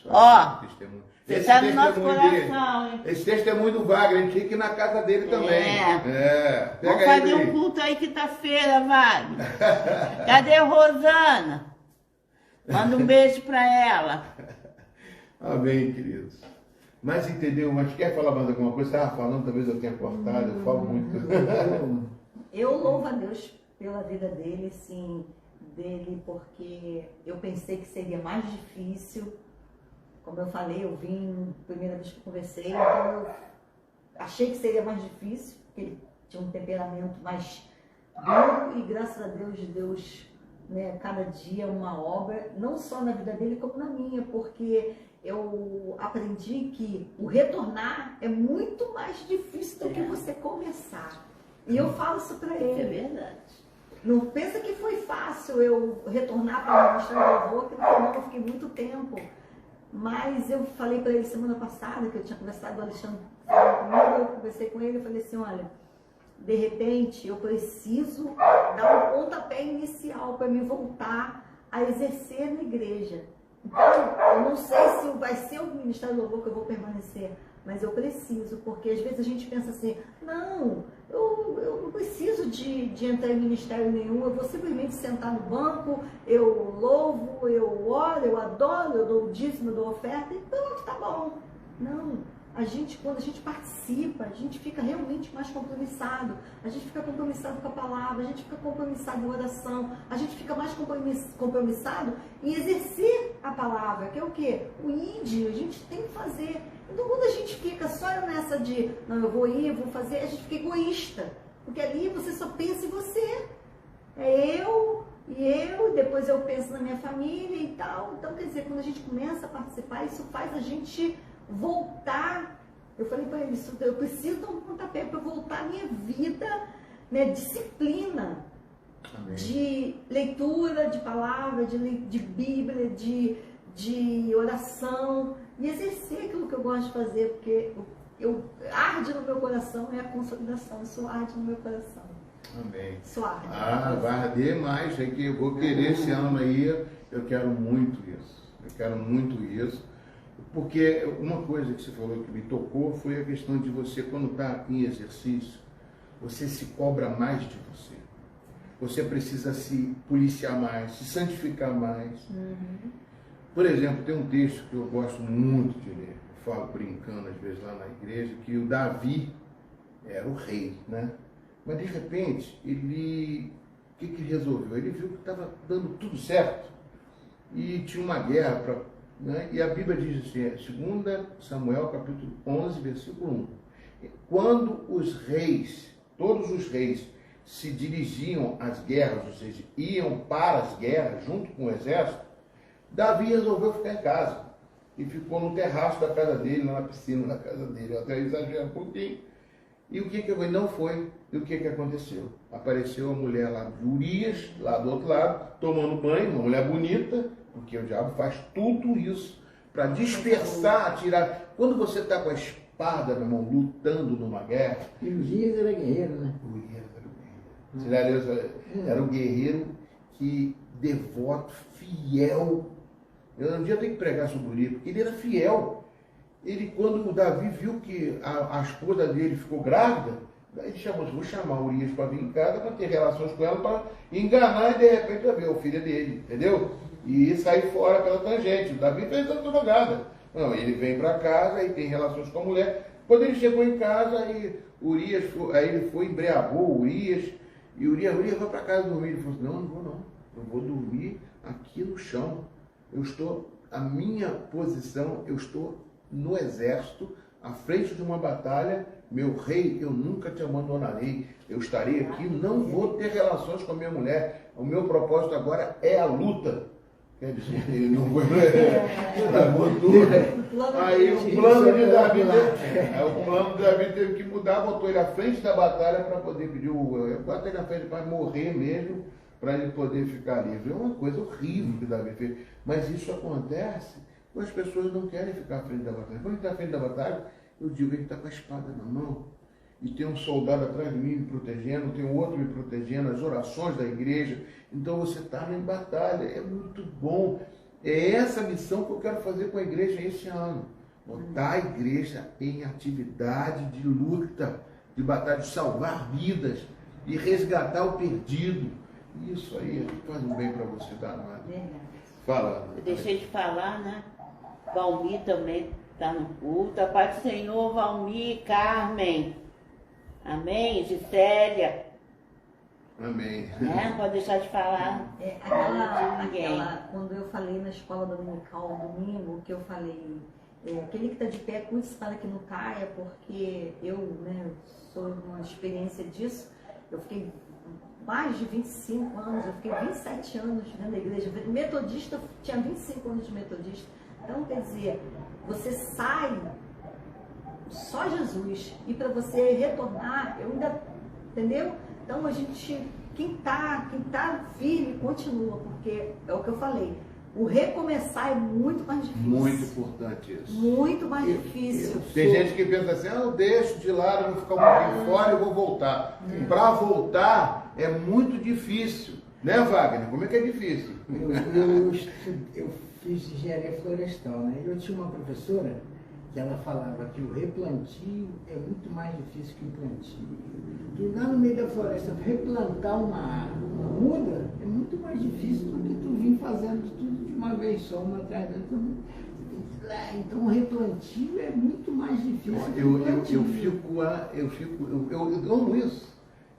S5: Ó, você está no nosso coração, hein?
S2: Esse testemunho do Wagner, a gente tinha que ir na casa dele também.
S5: Vamos fazer um culto aí quinta-feira, Wagner. Cadê a Rosana? Manda um beijo pra ela.
S2: Amém, queridos. Mas entendeu? Mas quer falar mais alguma coisa? Você estava falando, talvez eu tenha cortado, eu falo muito.
S3: Eu louvo a Deus pela vida dele, sim, porque eu pensei que seria mais difícil. Como eu falei, eu vim, primeira vez que eu conversei, então eu achei que seria mais difícil, porque ele tinha um temperamento mais duro e graças a Deus, né, cada dia uma obra, não só na vida dele como na minha, porque eu aprendi que o retornar é muito mais difícil do que você começar. E eu falo isso para ele.
S5: É verdade.
S3: Não pensa que foi fácil eu retornar para o ministério do louvor, que não, eu fiquei muito tempo. Mas eu falei para ele semana passada, que eu tinha conversado, o Alexandre falou comigo, eu conversei com ele e falei assim, olha, de repente eu preciso dar um pontapé inicial para me voltar a exercer na igreja. Então, eu não sei se vai ser o Ministério do Louvor que eu vou permanecer, mas eu preciso, porque às vezes a gente pensa assim, não, eu não preciso de entrar em ministério nenhum, eu vou simplesmente sentar no banco, eu louvo, eu oro, eu adoro, eu dou o dízimo, eu dou oferta e pronto, tá bom. Não, quando a gente participa, a gente fica realmente mais compromissado, a gente fica compromissado com a palavra, a gente fica compromissado em oração, a gente fica mais compromissado em exercer a palavra, que é o quê? O ide, a gente tem que fazer. Então quando a gente fica só nessa de, não, eu vou ir, vou fazer, a gente fica egoísta, porque ali você só pensa em você. É eu, depois eu penso na minha família e tal. Então, quer dizer, quando a gente começa a participar, isso faz a gente voltar. Eu falei para ele, eu preciso dar um pontapé para voltar à minha vida, né, disciplina.
S2: Amém.
S3: De leitura, de palavra, de Bíblia, de oração, e exercer aquilo que eu gosto de fazer, porque arde no meu coração é a consolidação, isso arde no meu coração.
S2: Amém.
S3: Isso arde.
S2: Vai arder mais, é que eu vou querer esse ano aí, eu quero muito isso. Porque uma coisa que você falou que me tocou foi a questão de você, quando está em exercício, você se cobra mais de você. Você precisa se policiar mais, se santificar mais.
S3: Uhum.
S2: Por exemplo, tem um texto que eu gosto muito de ler, eu falo brincando às vezes lá na igreja, que o Davi era o rei, né? Mas de repente, o que ele resolveu? Ele viu que estava dando tudo certo e tinha uma guerra, né? E a Bíblia diz assim, 2 Samuel capítulo 11, versículo 1. Quando os reis, todos os reis, se dirigiam às guerras, ou seja, iam para as guerras junto com o exército, Davi resolveu ficar em casa e ficou no terraço da casa dele, lá na piscina da casa dele. Eu até exagero um pouquinho. E o que não foi? E o que aconteceu? Apareceu a mulher lá de Urias, lá do outro lado, tomando banho, uma mulher bonita, porque o diabo faz tudo isso para dispersar, tirar. Quando você está com a espada na mão, lutando numa guerra.
S4: E Urias era guerreiro, né?
S2: Urias era o guerreiro. Era um guerreiro que devoto, fiel. Eu um dia tenho que pregar sobre o Urias, porque ele era fiel. Ele, quando o Davi viu que a esposa dele ficou grávida, ele chamou, vou chamar o Urias para vir em casa, para ter relações com ela, para enganar e de repente vai ver o filho dele, entendeu? E sair fora pela tangente. O Davi fez a jogada. Não, ele vem para casa e tem relações com a mulher. Quando ele chegou em casa, aí ele foi, embriagou o Urias, e o Urias vai para casa dormir. Ele falou assim, não vou não, eu vou dormir aqui no chão. A minha posição, eu estou no exército, à frente de uma batalha, meu rei, eu nunca te abandonarei, eu estarei aqui, não vou ter relações com a minha mulher, o meu propósito agora é a luta. Quer dizer, ele não foi, aí o plano de Davi teve que mudar, botou ele à frente da batalha para poder pedir bota ele à frente para morrer mesmo, para ele poder ficar livre. É uma coisa horrível que Davi fez, mas isso acontece. As pessoas não querem ficar à frente da batalha. Quando ele está à frente da batalha, eu digo, ele está com a espada na mão. E tem um soldado atrás de mim me protegendo, tem um outro me protegendo, as orações da igreja. Então você está em batalha, é muito bom. É essa missão que eu quero fazer com a igreja esse ano. Botar a igreja em atividade de luta, de batalha, de salvar vidas, de resgatar o perdido. Isso aí faz um bem para você, danado. Fala.
S5: Eu deixei de falar, né? Valmir também está no culto. A paz do Senhor, Valmir, Carmen. Amém? Gisélia.
S2: Amém.
S5: Não pode deixar de falar.
S3: Quando eu falei na escola dominical, domingo, que eu falei, aquele que está de pé, cuide para que não caia, porque eu, né, sou uma experiência disso. Eu fiquei mais de 25 anos, eu fiquei 27 anos dentro da igreja. Metodista, tinha 25 anos de metodista. Então, quer dizer, você sai só Jesus. E para você retornar, eu ainda, entendeu? Então, a gente, quem tá firme, continua, porque é o que eu falei. O recomeçar é muito mais difícil.
S2: Muito importante isso.
S3: Muito mais difícil.
S2: Tem gente que pensa assim, eu deixo de lado, eu vou ficar um pouquinho fora e vou voltar. Para voltar é muito difícil. Né, Wagner? Como é que é difícil?
S4: Eu fiz engenharia florestal, né? Eu tinha uma professora que ela falava que o replantio é muito mais difícil que o plantio. Que lá no meio da floresta, replantar uma muda é muito mais difícil do que tu vir fazendo tudo de uma vez só, uma atrás da outra. Então o replantio é muito mais difícil. Eu amo isso.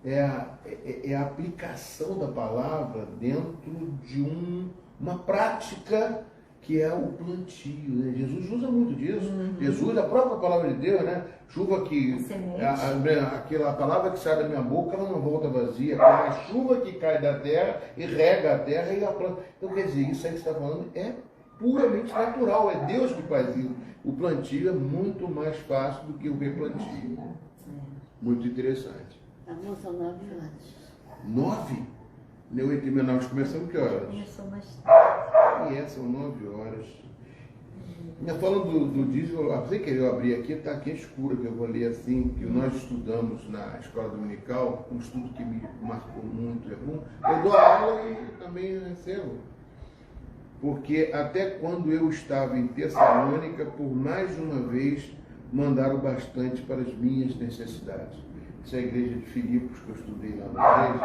S4: É a aplicação da palavra dentro de uma prática que é o plantio, né? Jesus usa muito disso. Jesus, a própria palavra de Deus, né? Chuva que... aquela palavra que sai da minha boca, ela não volta vazia. É a chuva que cai da terra e rega a terra e a planta. Então, quer dizer, isso aí que você está falando é puramente natural. É Deus que faz isso. O plantio é muito mais fácil do que o replantio. Muito interessante.
S5: Amor, são 9 horas.
S2: 9? Nós começamos que horas?
S3: Começou mais
S2: São 9 horas. Falando do dízimo, você que eu abrir aqui, está aqui escuro, que eu vou ler assim, que nós estudamos na escola dominical, um estudo que me marcou muito. Eu dou aula e também recebo. Porque até quando eu estava em Tessalônica, por mais de uma vez, mandaram bastante para as minhas necessidades. Essa é a igreja de Filipos que eu estudei lá na igreja.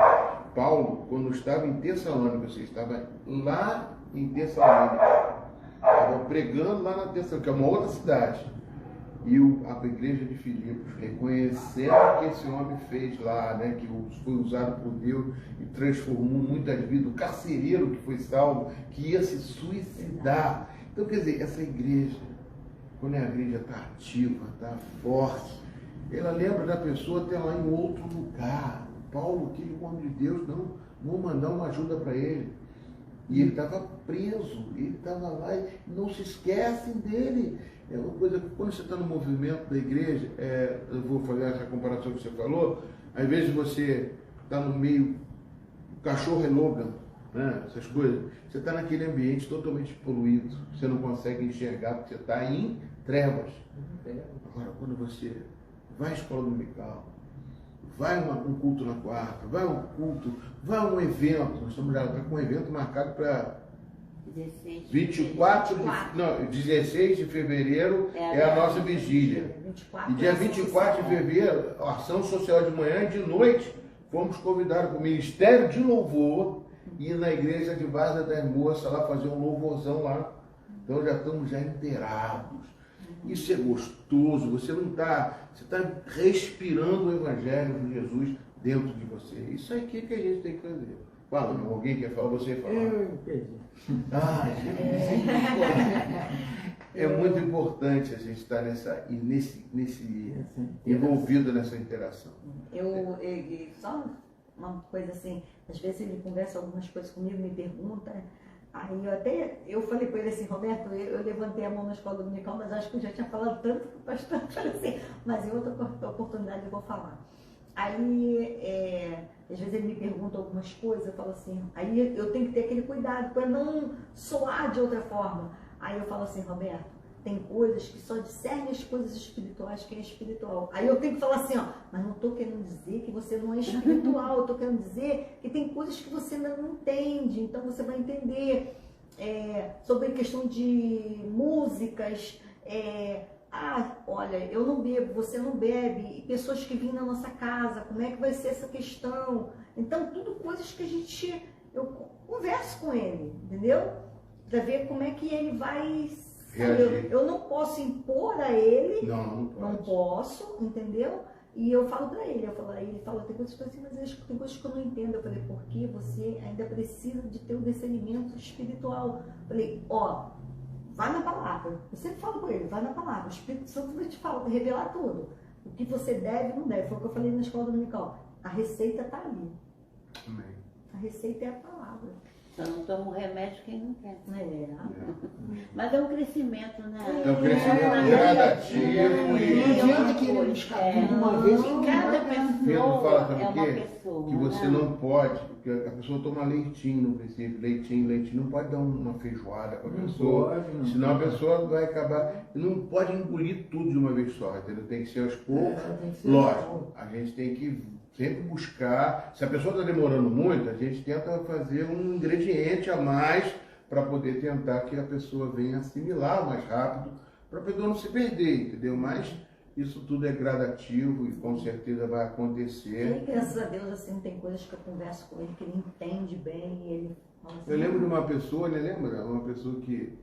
S2: Paulo, quando estava em Tessalônica, você estava lá em Tessalônica, estava pregando lá na Tessalônica, que é uma outra cidade. E a igreja de Filipos, reconhecendo o que esse homem fez lá, né, que foi usado por Deus e transformou muitas vidas, o carcereiro que foi salvo, que ia se suicidar. Então, quer dizer, essa igreja, quando a igreja está ativa, está forte, ela lembra da pessoa até lá em outro lugar. Paulo, aquele homem de Deus, não, vou mandar uma ajuda para ele. E ele estava preso, ele estava lá e não se esquecem dele. É uma coisa que quando você está no movimento da igreja, eu vou fazer essa comparação que você falou, às vezes você está no meio, o cachorro é Logan, né? Essas coisas, você está naquele ambiente totalmente poluído, você não consegue enxergar porque você está em trevas. Agora, quando você vai à escola dominical, vai um culto na quarta, vai um culto, vai um evento, nós estamos já com um evento marcado para 16 de fevereiro é a nossa vigília. E dia 24 de fevereiro, a ação social de manhã e de noite, fomos convidados para o Ministério de Louvor e ir na igreja de Vaza das Moças lá fazer um louvorzão lá. Então já estamos já inteirados. Isso é gostoso, você não está, você está respirando o Evangelho de Jesus dentro de você. Isso aqui que a gente tem que fazer. Fala, não, alguém quer falar, você fala.
S4: Eu perdi.
S2: É muito importante a gente estar envolvido nessa interação.
S3: Só uma coisa assim, às vezes ele conversa algumas coisas comigo, me pergunta, aí eu falei para ele assim, Roberto, eu levantei a mão na escola dominical, mas acho que eu já tinha falado tanto que o pastor falou assim, mas em outra oportunidade eu vou falar. Aí, às vezes ele me pergunta algumas coisas, eu falo assim, aí eu tenho que ter aquele cuidado para não soar de outra forma. Aí eu falo assim, Roberto, tem coisas que só discernem as coisas espirituais quem é espiritual. Aí eu tenho que falar assim, ó, mas não estou querendo dizer que você não é espiritual, eu estou querendo dizer que tem coisas que você ainda não entende, então você vai entender sobre a questão de músicas, olha, eu não bebo, você não bebe, e pessoas que vêm na nossa casa, como é que vai ser essa questão? Então, tudo coisas que eu converso com ele, entendeu? Para ver como é que ele vai reagir. Eu não posso impor a ele, não posso, entendeu? E eu falo para ele, ele fala, tem coisas que eu assim, mas tem coisas que eu não entendo. Eu falei, porque você ainda precisa de ter o discernimento espiritual. Eu falei, vai na palavra. Eu sempre falo para ele, vai na palavra. O Espírito Santo vai te falar, revelar tudo. O que você deve e não deve. Foi o que eu falei na escola dominical. A receita está ali.
S2: Amém.
S3: A receita é a palavra.
S5: Só não toma o remédio quem não quer. Mas é um crescimento, né?
S2: É um crescimento gradativo e...
S4: Não adianta querer buscar tudo uma vez.
S5: Cada pessoa é uma pessoa.
S2: Que você não pode, porque a pessoa toma leitinho no princípio, leitinho, não pode dar uma feijoada para a pessoa, senão a pessoa vai acabar, não pode engolir tudo de uma vez só, entendeu? Tem que ser aos poucos, lógico, a gente tem que sempre buscar, se a pessoa está demorando muito, a gente tenta fazer um ingrediente a mais para poder tentar que a pessoa venha assimilar mais rápido, para a pessoa não se perder, entendeu? Mas isso tudo é gradativo e com certeza vai acontecer.
S3: E, graças a Deus, assim, tem coisas que eu converso com ele que ele entende bem e ele fala assim,
S2: eu lembro de uma pessoa, lembra? Uma pessoa que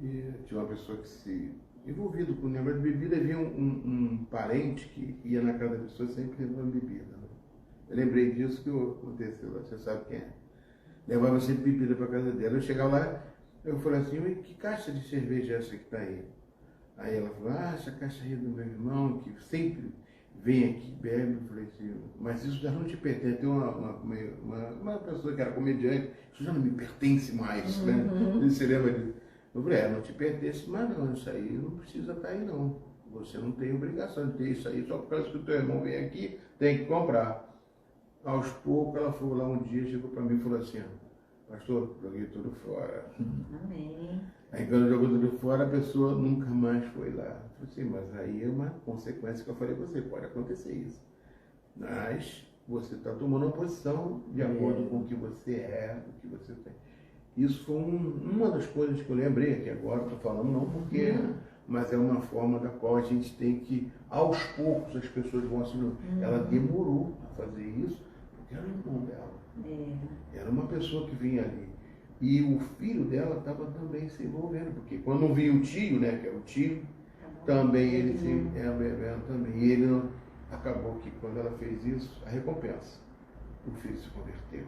S2: tinha uma pessoa que se envolvido com o negócio de bebida, havia um parente que ia na casa da pessoa sempre levando bebida. Né? Eu lembrei disso que aconteceu lá, você sabe quem é. Levava sempre bebida para casa dela. Eu chegava lá, eu falei assim, que caixa de cerveja é essa que está aí? Aí ela falou, essa caixa aí é do meu irmão, que sempre vem aqui, bebe. Eu falei assim, mas isso já não te pertence. Tem uma pessoa que era comediante, isso já não me pertence mais, né? Você lembra disso? Eu falei, não te pertence mais não, isso aí não precisa estar aí não. Você não tem obrigação de ter isso aí, só por causa que o teu irmão vem aqui, tem que comprar. Aos poucos ela foi lá um dia, chegou para mim e falou assim, pastor, joguei tudo fora.
S3: Amém.
S2: Aí quando jogou tudo fora, a pessoa nunca mais foi lá. Eu falei assim, mas aí é uma consequência que eu falei para você, pode acontecer isso. Mas você está tomando uma posição de acordo com o que você é, o que você tem. Isso foi uma das coisas que eu lembrei aqui agora, estou falando não porque, mas é uma forma da qual a gente tem que, aos poucos, as pessoas vão assinar. Ela demorou a fazer isso, porque era o irmão dela. Era uma pessoa que vinha ali. E o filho dela estava também se envolvendo, porque quando vinha o tio, né, que é o tio, também ele se bebendo também. E ele não, acabou que quando ela fez isso, a recompensa, o filho se converteu.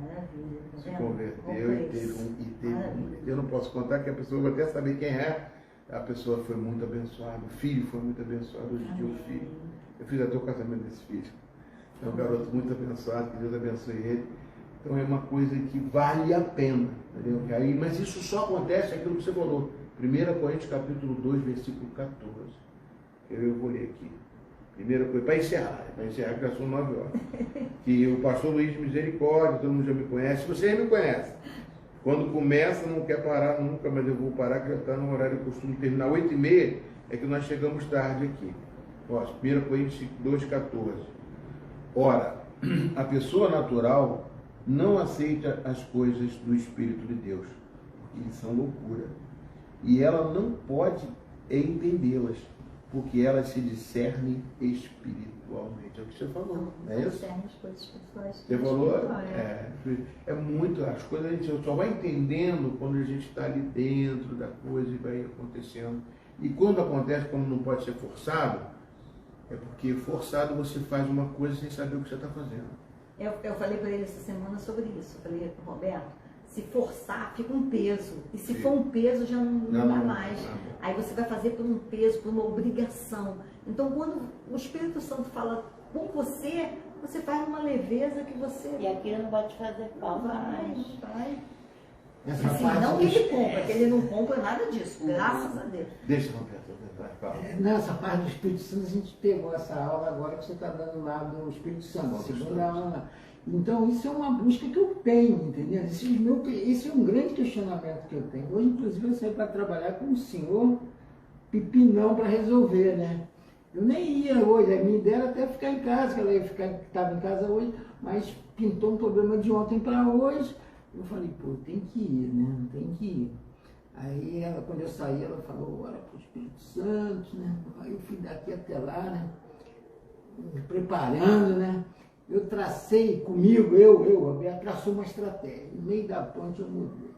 S3: Maravilha.
S2: Se converteu e teve eu não posso contar que a pessoa vai até saber quem é. A pessoa foi muito abençoada, o filho foi muito abençoado, hoje em dia o filho. Eu fiz até o casamento desse filho. É um garoto muito abençoado, que Deus abençoe ele. Então é uma coisa que vale a pena, entendeu? Aí, mas isso só acontece aquilo que você falou. 1 Coríntios capítulo 2, versículo 14. Eu vou ler aqui. Primeira coisa, para encerrar, que já são 9 horas. Que o pastor Luiz de Misericórdia, todo mundo já me conhece, você já me conhece. Quando começa, não quer parar nunca, mas eu vou parar, que já está no horário que eu costumo terminar. 8h30 é que nós chegamos tarde aqui. Ó, 1 Coríntios 2,14. Ora, a pessoa natural não aceita as coisas do Espírito de Deus, porque são loucura. E ela não pode entendê-las, porque elas se discernem espiritualmente. É o que você falou, não é isso?
S3: Discerne as coisas espirituais.
S2: Você falou? É muito, as coisas a gente só vai entendendo quando a gente está ali dentro da coisa e vai acontecendo. E quando acontece, como não pode ser forçado, é porque forçado você faz uma coisa sem saber o que você está fazendo.
S3: Eu falei para ele essa semana sobre isso. Eu falei, Roberto, se forçar, fica um peso. E se for um peso, já não dá mais. Aí você vai fazer por um peso, por uma obrigação. Então, quando o Espírito Santo fala com você, você faz uma leveza que você...
S5: E aquilo não pode fazer falta.
S3: Vai.
S4: Assim,
S3: não que ele compra, que ele não compra nada disso, graças a Deus.
S2: Deixa eu ver.
S4: Nessa parte do Espírito Santo, a gente pegou essa aula agora que você está dando lá do Espírito Santo, a segunda aula. Então, isso é uma busca que eu tenho, entendeu? Esse é um grande questionamento que eu tenho. Hoje, inclusive, eu saí para trabalhar com o senhor pepinão para resolver, né? Eu nem ia hoje, a minha ideia era até ficar em casa, que ela estava em casa hoje, mas pintou um problema de ontem para hoje. Eu falei, pô, tem que ir, né? Tem que ir. Aí, quando eu saí, ela falou, ora para o Espírito Santo, né? Aí eu fui daqui até lá, né? Me preparando, né? Eu tracei comigo, Roberto, traçou uma estratégia. No meio da ponte eu mudei,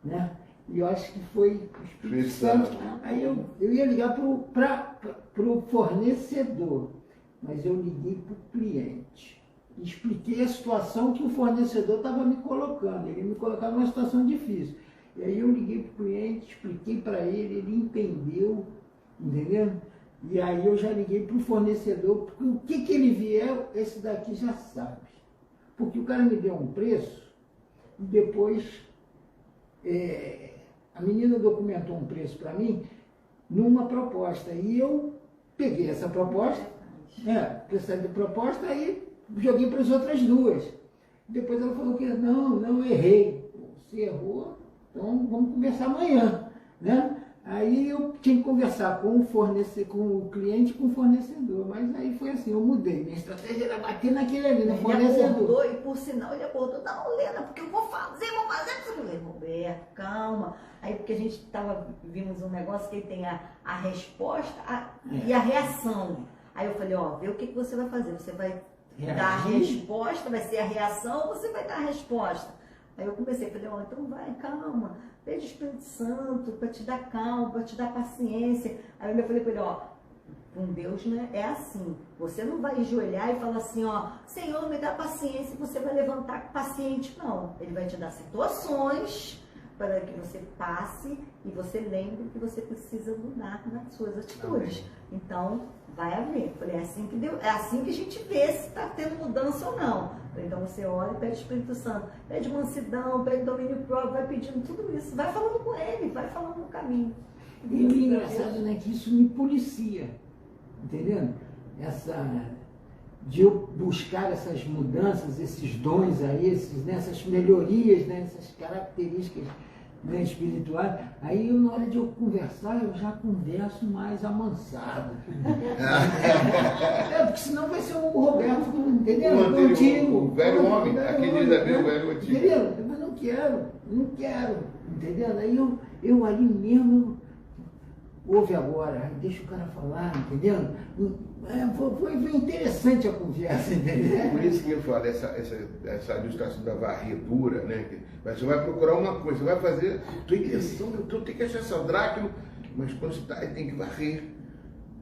S4: né? E eu acho que foi o Espírito Santo. Aí eu ia ligar para o fornecedor, mas eu liguei para o cliente. Expliquei a situação que o fornecedor estava me colocando. Ele me colocava numa situação difícil. E aí eu liguei para o cliente, expliquei para ele entendeu, entendeu? E aí eu já liguei para o fornecedor, porque o que ele vier, esse daqui já sabe. Porque o cara me deu um preço, e depois a menina documentou um preço para mim numa proposta. E eu peguei essa proposta, precisava de proposta, aí joguei para as outras duas. Depois ela falou que não, errei. Você errou, então vamos conversar amanhã, né? Aí eu tinha que conversar com o cliente e com o fornecedor, mas aí foi assim, eu mudei. Minha estratégia era bater naquele ali, no fornecedor.
S3: E por sinal ele acordou, não, Lena, porque eu vou fazer. Eu falei, Roberto, calma. Aí porque a gente vimos um negócio que ele tem a resposta e a reação. Aí eu falei, vê o que você vai fazer. Você vai dar a resposta, vai ser a reação, ou você vai dar a resposta? Aí eu comecei, falei, então vai, calma, pede o Espírito Santo para te dar calma, para te dar paciência. Aí eu falei para ele, com Deus, né, é assim, você não vai ajoelhar e falar assim, Senhor, me dá paciência, e você vai levantar paciente, não. Ele vai te dar situações para que você passe e você lembre que você precisa mudar nas suas atitudes. Amém. Então, vai haver. Falei, é assim que a gente vê se está tendo mudança ou não. Então você ora e pede o Espírito Santo, pede mansidão, pede domínio próprio, vai pedindo tudo isso, vai falando com ele, vai falando no caminho.
S4: E o engraçado, né, que isso me policia, entendendo? De eu buscar essas mudanças, esses dons aí, essas melhorias, né, essas características, né, espirituais, aí na hora de eu conversar, eu já converso mais amansado. Porque senão vai ser o Roberto, entendeu?
S2: O velho homem, aquele Isabel, o velho antigo.
S4: Entendeu? Mas não quero, entendeu? Aí eu ali mesmo, ouve agora, deixa o cara falar, entendeu? Foi interessante a conversa, entendeu?
S2: Por isso que eu falo, essa ilustração da varredura, né? Você vai procurar uma coisa, você vai fazer tua intenção, tu tem que achar essa dracma, mas quando você tem que varrer.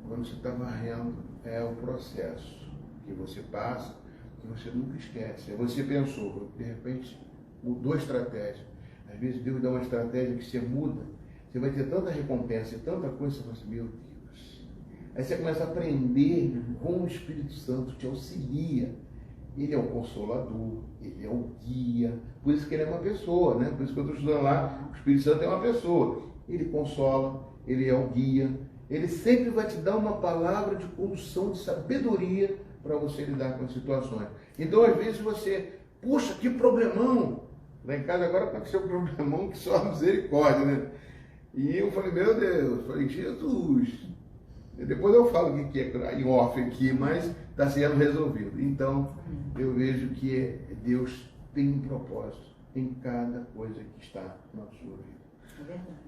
S2: Quando você está varrendo, é o processo que você passa, que você nunca esquece. Você pensou, de repente, mudou a estratégia. Às vezes Deus dá uma estratégia que você muda, você vai ter tanta recompensa e tanta coisa, você fala assim, meu Deus. Aí você começa a aprender como o Espírito Santo te auxilia Ele é o consolador, ele é o guia. Por isso que ele é uma pessoa, né? Por isso que eu estou estudando lá, o Espírito Santo é uma pessoa. Ele consola, ele é o guia. Ele sempre vai te dar uma palavra de condução, de sabedoria para você lidar com as situações. Então, às vezes você, puxa, que problemão! Lá em casa agora aconteceu um problemão que só a misericórdia, né? E eu falei, meu Deus, falei, Jesus. E depois eu falo o que é em off aqui, mas está sendo resolvido. Então, eu vejo que Deus tem um propósito em cada coisa que está na sua vida.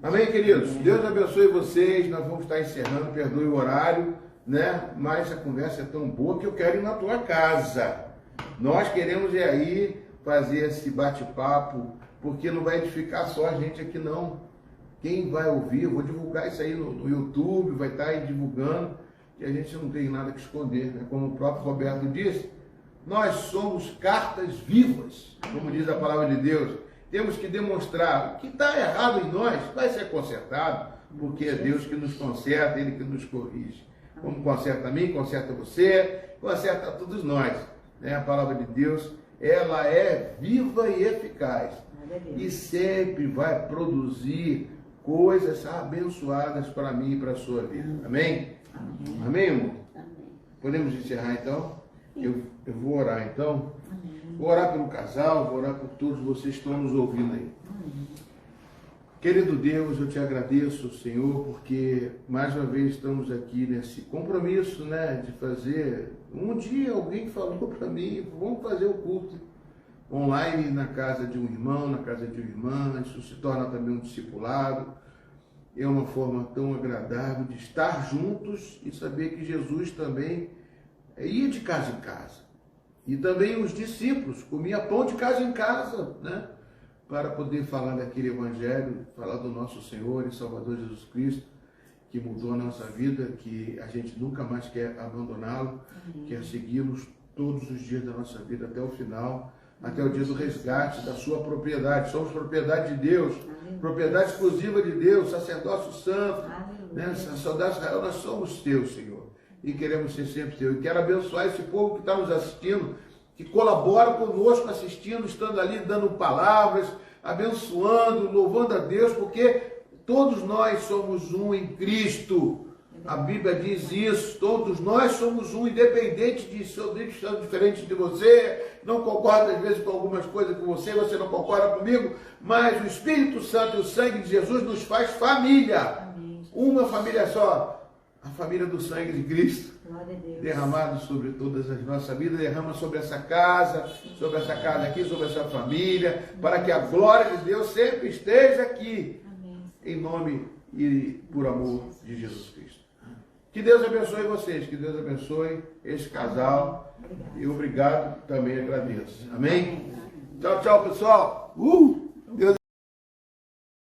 S2: Amém, queridos? Deus abençoe vocês. Nós vamos estar encerrando, perdoe o horário, né? Mas a conversa é tão boa que eu quero ir na tua casa. Nós queremos ir aí fazer esse bate-papo, porque não vai edificar só a gente aqui não. Quem vai ouvir, eu vou divulgar isso aí no YouTube, vai estar aí divulgando, que a gente não tem nada que esconder, né? Como o próprio Roberto disse, nós somos cartas vivas, como diz a palavra de Deus. Temos que demonstrar o que está errado em nós, vai ser consertado, porque é Deus que nos conserta, Ele que nos corrige. Como conserta a mim, conserta você, conserta a todos nós. Né? A palavra de Deus, ela é viva e eficaz. E sempre vai produzir coisas abençoadas para mim e para a sua vida. Amém? Amém, amém, irmão? Amém. Podemos encerrar então? Eu vou orar então. Vou orar pelo casal, vou orar por todos vocês que estão nos ouvindo aí. Querido Deus, eu te agradeço, Senhor, porque mais uma vez estamos aqui nesse compromisso, né, de fazer. Um dia alguém falou para mim, vamos fazer o culto online na casa de um irmão, na casa de uma irmã. Isso se torna também um discipulado. É uma forma tão agradável de estar juntos e saber que Jesus também ia de casa em casa. E também os discípulos comiam pão de casa em casa, né? Para poder falar daquele evangelho, falar do nosso Senhor e Salvador Jesus Cristo, que mudou a nossa vida, que a gente nunca mais quer abandoná-lo, quer segui-los todos os dias da nossa vida até o final, até o dia do resgate da sua propriedade. Somos propriedade de Deus, propriedade exclusiva de Deus, sacerdócio santo, né? Saudade de Israel, nós somos teus, Senhor. E queremos ser sempre teus. E quero abençoar esse povo que está nos assistindo, que colabora conosco assistindo, estando ali, dando palavras, abençoando, louvando a Deus, porque todos nós somos um em Cristo. A Bíblia diz isso, todos nós somos um, independente de ser diferente de você, não concordo às vezes com algumas coisas com você, você não concorda comigo, mas o Espírito Santo e o sangue de Jesus nos faz família. Uma família só. A família do sangue de Cristo, derramado sobre todas as nossas vidas, derrama sobre essa casa aqui, sobre essa família, para que a glória de Deus sempre esteja aqui, em nome e por amor de Jesus Cristo. Que Deus abençoe vocês, que Deus abençoe esse casal, e obrigado, também agradeço. Amém? Tchau, tchau, pessoal! Deus